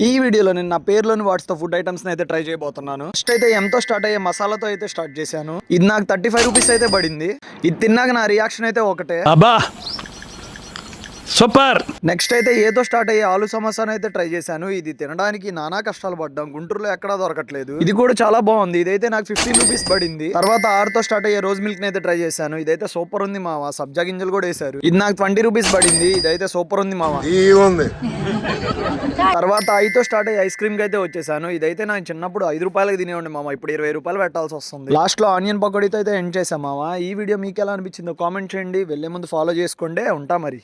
ఈ వీడియోలో నేను నా పేరులోని వాట్స్ తో ఫుడ్ ఐటమ్స్ అయితే ట్రై చేయబోతున్నాను. ఫస్ట్ అయితే ఎంతో స్టార్ట్ అయ్యే మసాలాతో అయితే స్టార్ట్ చేశాను. ఇది నాకు 35 రూపీస్ అయితే పడింది. ఇది తిన్నాక నా రియాక్షన్ అయితే ఒకటే, అబ్బా సూపర్. నెక్స్ట్ అయితే ఏతో స్టార్ట్ అయ్యే ఆలు సమోసాను అయితే ట్రై చేశాను. ఇది తినడానికి నానా కష్టాలు పడ్డాం, గుంటూరులో ఎక్కడా దొరకట్లేదు. ఇది కూడా చాలా బాగుంది. ఇదైతే నాకు 15 రూపీస్ పడింది. తర్వాత ఆరుతో స్టార్ట్ అయ్యే రోజ్ మిల్క్ అయితే ట్రై చేశాను. ఇదైతే సూపర్ ఉంది మావా, సబ్జా గింజలు కూడా వేశారు. ఇది నాకు 20 రూపీస్ పడింది. ఇదైతే సూపర్ ఉంది మావా. తర్వాత ఐతో స్టార్ట్ అయ్యి ఐస్ క్రీమ్ కి అయితే వచ్చేసాను. ఇదైతే నాకు చిన్నప్పుడు 5 రూపాయలకి తినేవండి మామ, ఇప్పుడు 20 రూపాయలు పెట్టాల్సి వస్తుంది. లాస్ట్ లో ఆనియన్ పకోడీతో అయితే ఎండ్ చేసాం మామ. ఈ వీడియో మీకు ఎలా అనిపించిందో కామెంట్ చేయండి. వెళ్లే ముందు ఫాలో చేసుకోండి. ఉంటా మరి.